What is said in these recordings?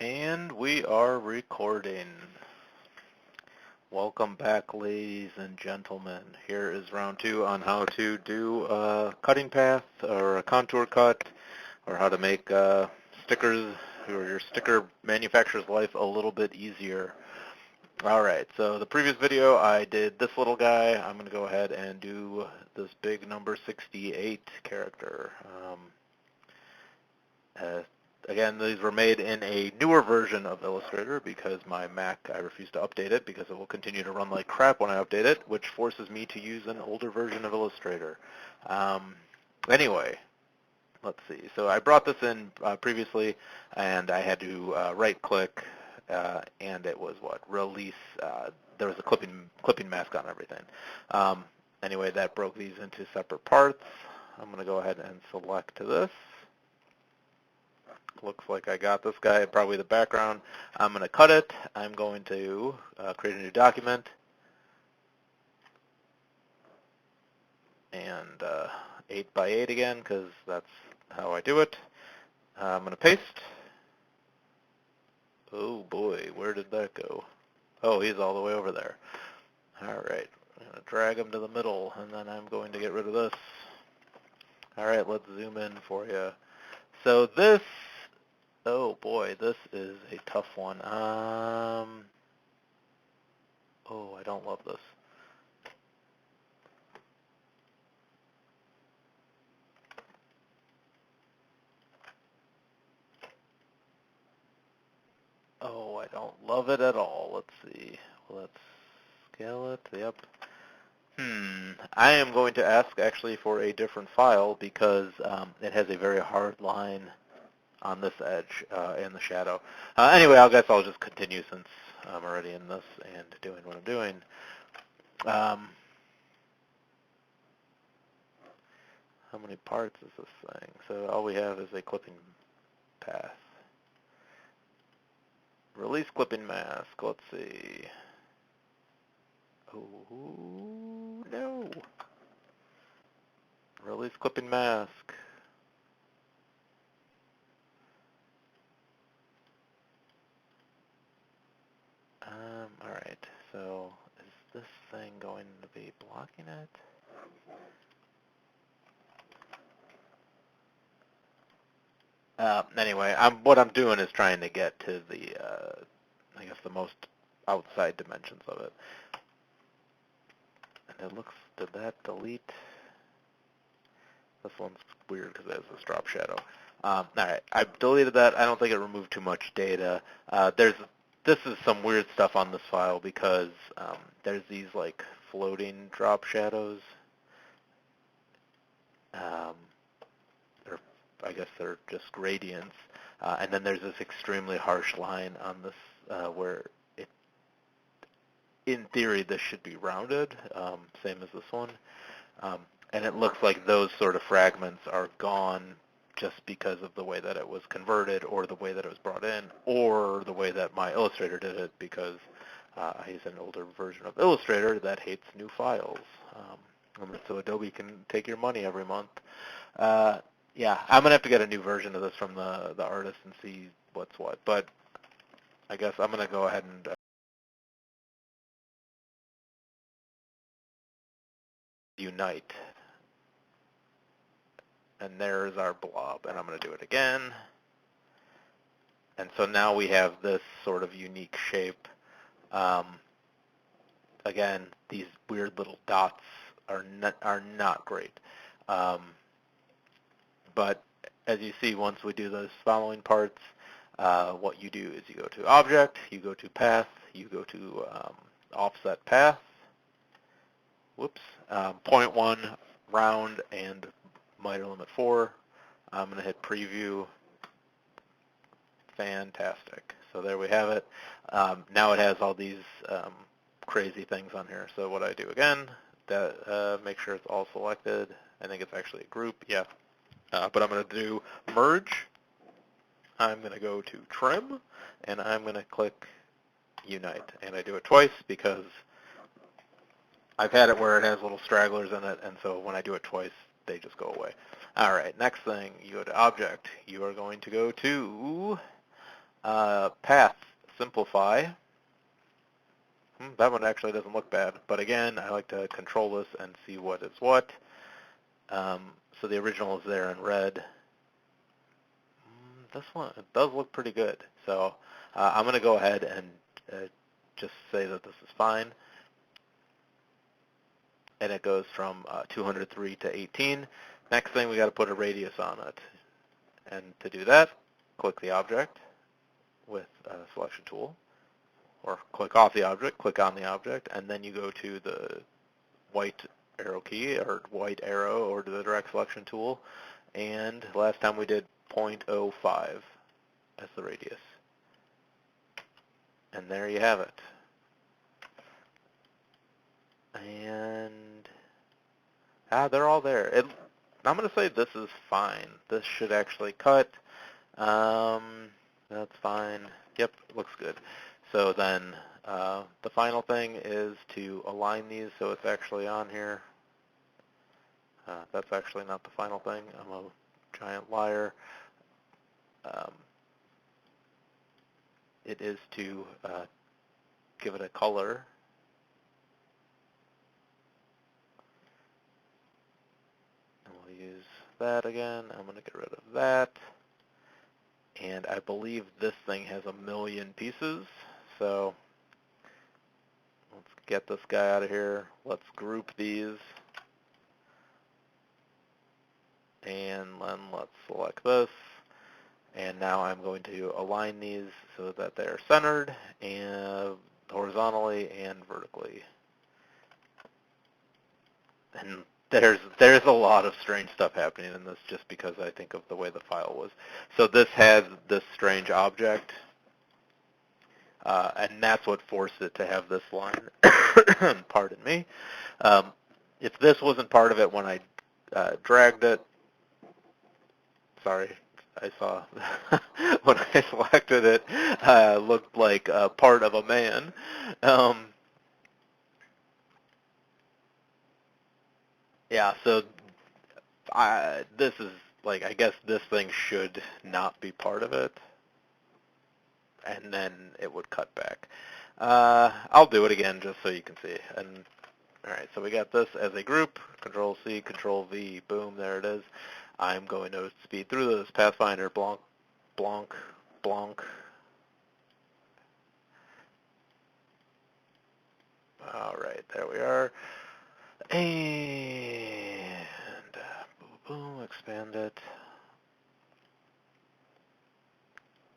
And we are recording. Welcome back, ladies and gentlemen. Here is round 2 on how to do a cutting path or a contour cut, or how to make stickers or your sticker manufacturer's life a little bit easier. Alright, so the previous video I did this little guy. I'm going to go ahead and do this big number 68 character. Again, these were made in a newer version of Illustrator because my Mac, I refuse to update it because it will continue to run like crap when I update it, which forces me to use an older version of Illustrator. Anyway, let's see. So I brought this in previously, and I had to right-click, and it was what? Release. There was a clipping mask on everything. Anyway, that broke these into separate parts. I'm going to go ahead and select this. Looks like I got this guy, probably the background. I'm going to cut it. I'm going to create a new document. And 8 by 8 again, because that's how I do it. I'm going to paste. Oh boy, where did that go? Oh, he's all the way over there. All right, I'm going to drag him to the middle, and then I'm going to get rid of this. All right, let's zoom in for you. So this, oh boy, this is a tough one. Oh, I don't love this. Oh, I don't love it at all. Let's see. Let's scale it. Yep. I am going to ask actually for a different file because it has a very hard line on this edge in the shadow. Anyway, I guess I'll just continue since I'm already in this and doing what I'm doing. How many parts is this thing? So all we have is a clipping path. Release clipping mask. Let's see. Oh, no. Release clipping mask. Alright, so is this thing going to be blocking it? Anyway, what I'm doing is trying to get to the, I guess the most outside dimensions of it. And it looks, did that delete? This one's weird because it has this drop shadow. Alright, I've deleted that. I don't think it removed too much data. This is some weird stuff on this file because there's these like floating drop shadows. I guess they're just gradients. And then there's this extremely harsh line on this where it, in theory, this should be rounded, same as this one. And it looks like those sort of fragments are gone just because of the way that it was converted or the way that it was brought in or the way that my Illustrator did it because I use an older version of Illustrator that hates new files. So Adobe can take your money every month. Yeah, I'm going to have to get a new version of this from the artist and see what's what. But I guess I'm going to go ahead and unite. And there's our blob. And I'm going to do it again. And so now we have this sort of unique shape. Again, these weird little dots are not great. But as you see, once we do those following parts, what you do is you go to Object, you go to Path, you go to Offset Path, whoops, 0.1, round, and miter limit 4. I'm going to hit Preview. Fantastic. So there we have it. Now it has all these crazy things on here. So what I do again, make sure it's all selected. I think it's actually a group, yeah. But I'm going to do Merge. I'm going to go to Trim, and I'm going to click Unite. And I do it twice because I've had it where it has little stragglers in it, and so when I do it twice, they just go away. All right, next thing, you go to Object. You are going to go to Path, simplify. That one actually doesn't look bad, but again, I like to control this and see what is what. So the original is there in red. This one, it does look pretty good. So I'm going to go ahead and just say that this is fine. And it goes from 203 to 18. Next thing, we got to put a radius on it. And to do that, click the object with a selection tool, or click off the object, click on the object, and then you go to the white arrow key, or white arrow, or to the direct selection tool. And last time we did 0.05 as the radius. And there you have it. And they're all there. I'm going to say this is fine. This should actually cut. That's fine. Yep, looks good. So then the final thing is to align these so it's actually on here. That's actually not the final thing. I'm a giant liar. It is to give it a color. And we'll use that again. I'm going to get rid of that. And I believe this thing has 1,000,000 pieces. So let's get this guy out of here. Let's group these. And then let's select this. And now I'm going to align these so that they're centered and horizontally and vertically. And there's a lot of strange stuff happening in this just because I think of the way the file was. So this has this strange object, and that's what forced it to have this line. Pardon me. If this wasn't part of it when I dragged it, sorry, I saw when I selected it, looked like part of a man. Yeah, so this is, like, I guess this thing should not be part of it, and then it would cut back. I'll do it again just so you can see. And all right, so we got this as a group, Control-C, Control-V, boom, there it is. I'm going to speed through this, Pathfinder, blonk, blonk, blonk. All right, there we are. And boom, boom, expand it.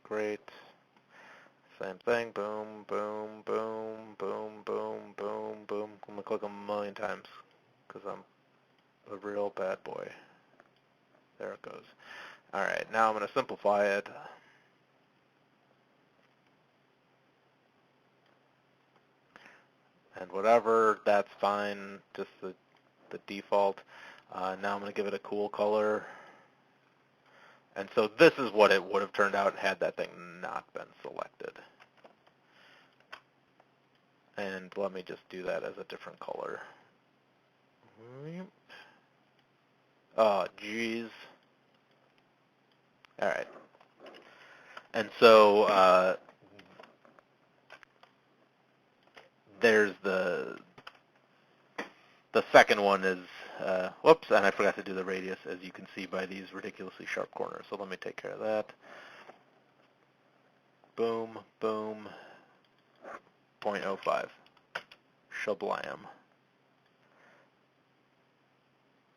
Great. Same thing, boom, boom, boom, boom, boom, boom, boom. I'm going to click 1,000,000 times because I'm a real bad boy. There it goes. All right, now I'm going to simplify it. And whatever, that's fine, just the default. Now I'm going to give it a cool color. And so this is what it would have turned out had that thing not been selected. And let me just do that as a different color. Oh, geez. All right. And so there's the second one is, whoops, and I forgot to do the radius, as you can see by these ridiculously sharp corners. So let me take care of that. Boom, boom, 0.05. Shablam.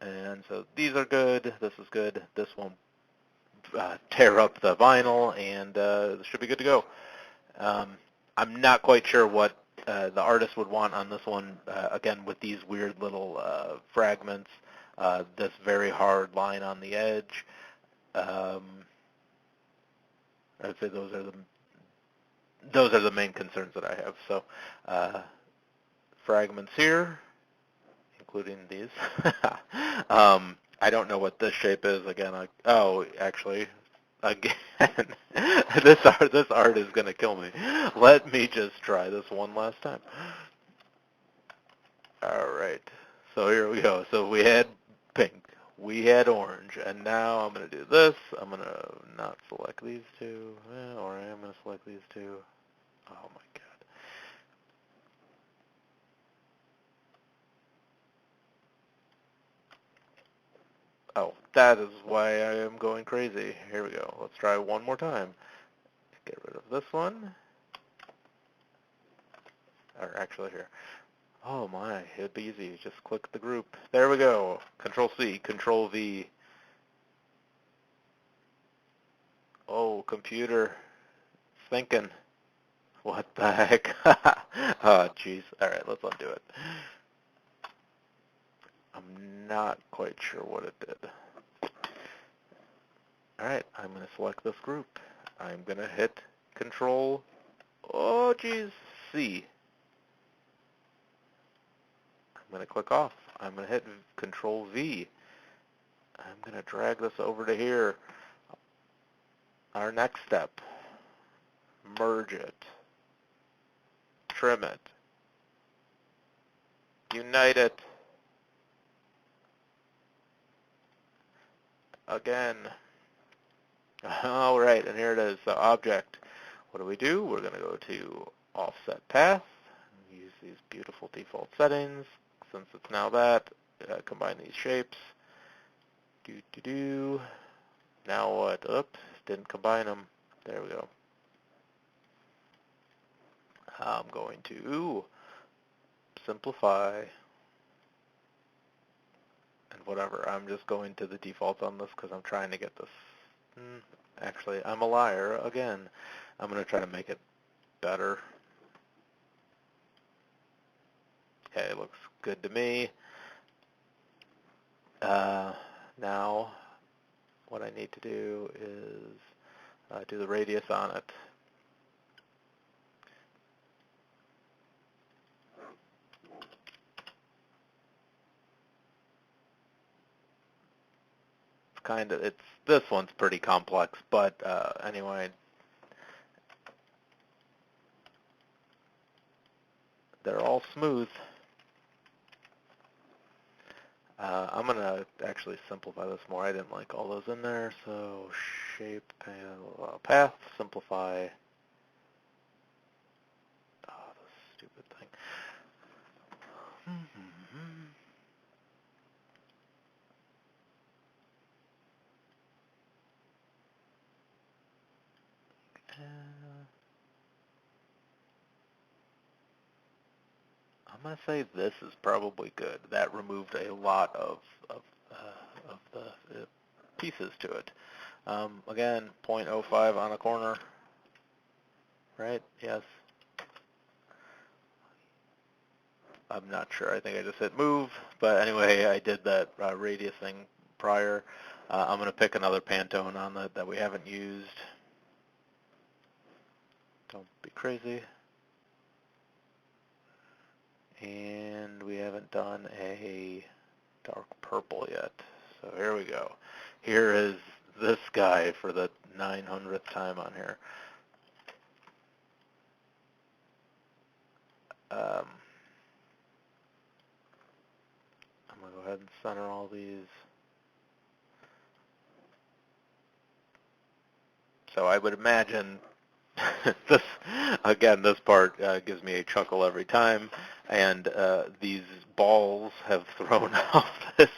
And so these are good, this is good, this won't tear up the vinyl, and this should be good to go. I'm not quite sure what the artist would want on this one, again, with these weird little fragments, this very hard line on the edge. I'd say those are the main concerns that I have. So fragments here, including these. I don't know what this shape is. Again, actually, again, this art is going to kill me. Let me just try this one last time. All right. So here we go. So we had pink, We had orange, and now I'm going to do this. I'm going to not select these two, or I am going to select these two. Oh my god. Oh, that is why I am going crazy. Here we go. Let's try one more time. Get rid of this one. Or actually here. Oh my, it'd be easy. Just click the group. There we go. Control C, Control V. Oh, computer. Thinking. What the heck? Oh, jeez. All right, let's undo it. I'm not quite sure what it did. All right, I'm going to select this group. I'm going to hit Control, oh, jeez, C. I'm going to click off. I'm going to hit Control V. I'm going to drag this over to here. Our next step, merge it, trim it, unite it, again. All right, and here it is, the object. What do? We're going to go to Offset Path, use these beautiful default settings. Since it's now that, combine these shapes. Now what? Oops, didn't combine them. There we go. I'm going to simplify and whatever. I'm just going to the defaults on this because I'm trying to get this. Actually, I'm a liar again. I'm going to try to make it better. Okay, it looks good to me. Now, what I need to do is do the radius on it. This one's pretty complex, but anyway, they're all smooth. I'm going to actually simplify this more. I didn't like all those in there, so shape, path, simplify. Oh, this stupid thing. I'm going to say this is probably good. That removed a lot of the pieces to it. Again, 0.05 on a corner, right? Yes. I'm not sure. I think I just hit move. But anyway, I did that radius thing prior. I'm going to pick another Pantone on that we haven't used. Don't be crazy. And we haven't done a dark purple yet. So here we go. Here is this guy for the 900th time on here. I'm going to go ahead and center all these. So I would imagine this, again, this part gives me a chuckle every time, and these balls have thrown off this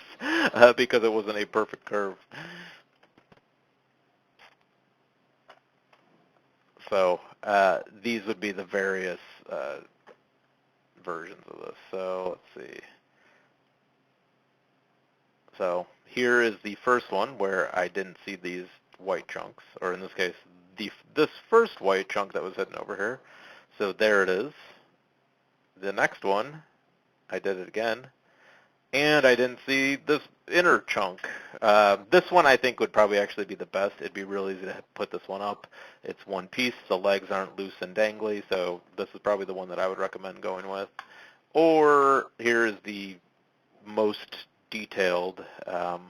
because it wasn't a perfect curve. So these would be the various versions of this. So let's see. So here is the first one where I didn't see these white chunks, or in this case, this first white chunk that was hidden over here. So there it is. The next one, I did it again, and I didn't see this inner chunk. This one I think would probably actually be the best. It'd be real easy to put this one up. It's one piece. The legs aren't loose and dangly, so this is probably the one that I would recommend going with. Or here is the most detailed, because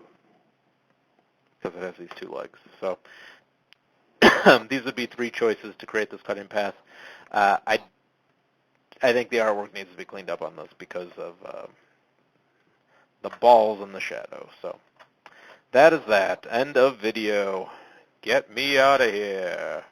it has these two legs. So these would be three choices to create this cutting path. I think the artwork needs to be cleaned up on this because of the balls and the shadow. So that is that. End of video. Get me out of here.